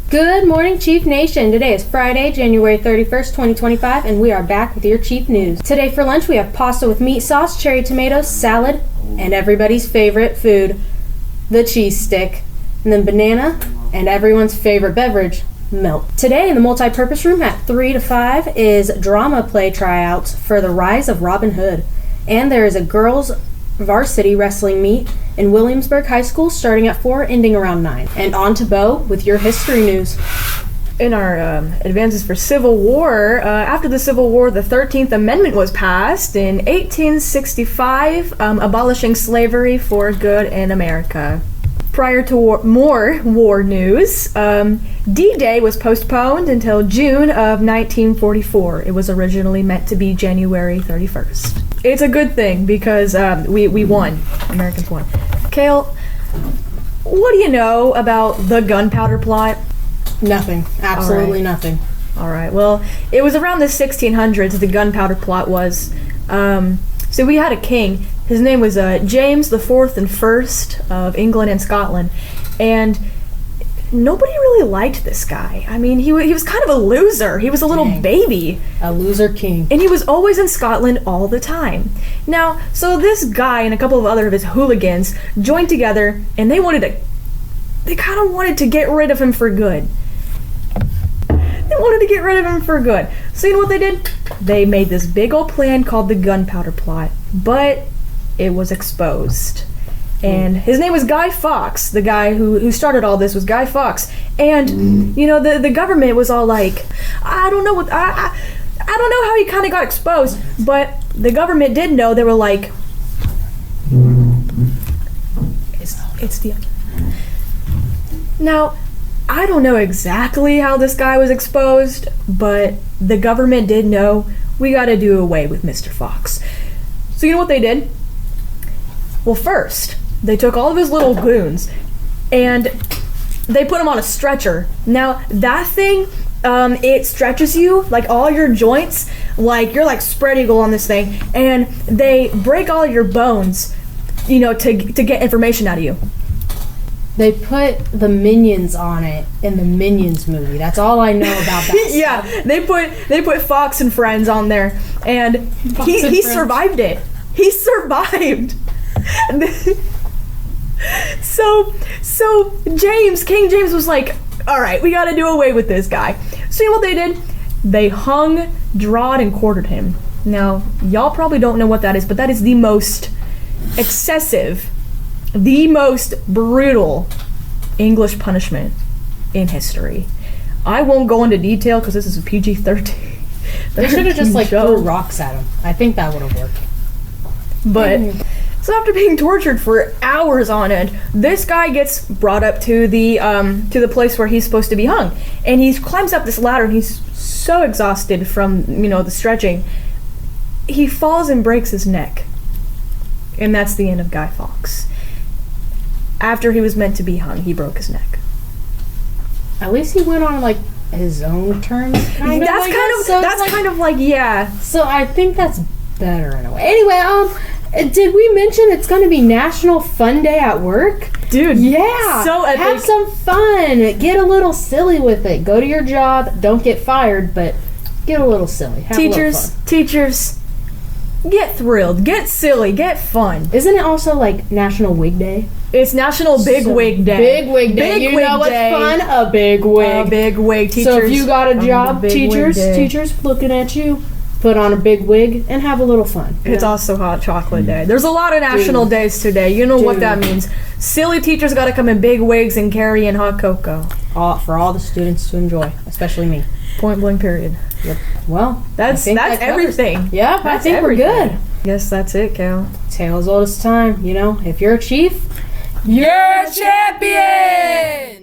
Good morning, Chief Nation. Today is Friday, January 31st, 2025, and we are back with your Chief News. Today for lunch, we have pasta with meat sauce, cherry tomatoes, salad, and everybody's favorite food, the cheese stick, and then banana, and everyone's favorite beverage, milk. Today in the multi-purpose room at 3 to 5 is drama play tryouts for The Rise of Robin Hood. And there is a girls' varsity wrestling meet in Williamsburg High School starting at 4, ending around 9. And on to Bo with your history news. In our advances for Civil War, after the Civil War, the 13th Amendment was passed in 1865, abolishing slavery for good in America. Prior to more war news, D-Day was postponed until June of 1944. It was originally meant to be January 31st. It's a good thing because we won. Americans won. Kale, what do you know about the gunpowder plot? Nothing. Absolutely nothing. All right. Well, it was around the 1600s the gunpowder plot was. So we had a king. His name was James the Fourth and First of England and Scotland, and nobody really liked this guy. I mean, he was kind of a loser. He was a little baby. A loser king. And he was always in Scotland all the time. Now, so this guy and a couple of other of his hooligans joined together, and they kind of wanted to get rid of him for good. So you know what they did? They made this big old plan called the gunpowder plot, but it was exposed. And his name was Guy Fawkes. The guy who started all this was Guy Fawkes. And you know, the government was all like, I don't know how he kind of got exposed, but the government did know. They were like, it's the now. I don't know exactly how this guy was exposed, but the government did know we got to do away with Mr. Fox. So you know what they did? Well, first, they took all of his little goons and they put him on a stretcher. Now, that thing, it stretches you, like all your joints, like you're like spread eagle on this thing, and they break all your bones, you know, to get information out of you. They put the Minions on it in the Minions movie. That's all I know about that. Yeah, they put Fox and Friends on there, and he survived it. He survived. So King James was like, all right, we got to do away with this guy. So you know what they did? They hung, drawed, and quartered him. Now, y'all probably don't know what that is, but that is the most excessive, the most brutal English punishment in history. I won't go into detail because this is a PG-13. They should have just threw rocks at him. I think that would have worked. But so after being tortured for hours on end, this guy gets brought up to the place where he's supposed to be hung, and he climbs up this ladder, and he's so exhausted from the stretching, he falls and breaks his neck, and that's the end of Guy Fawkes. After he was meant to be hung, he broke his neck. At least he went on his own terms. That's kind of like So I think that's better in a way. Anyway, did we mention it's going to be National Fun Day at work? Dude, yeah. So epic. Have some fun. Get a little silly with it. Go to your job. Don't get fired, but get a little silly. Have Teachers, get thrilled. Get silly. Get fun. Isn't it also National Wig Day? It's National Big Wig Day. Big Wig Day. You know what's fun? A big wig. A big wig. Teachers. So if you got a job, teachers looking at you, put on a big wig and have a little fun. It's also Hot Chocolate Day. There's a lot of national days today. You know what that means. Silly teachers got to come in big wigs and carry in hot cocoa. For all the students to enjoy, especially me. Point blank period. Yep. Well, that's everything. Yeah, I think we're good. Yes, that's it, Cal. Tale as old as time. If you're a chief, you're a champion!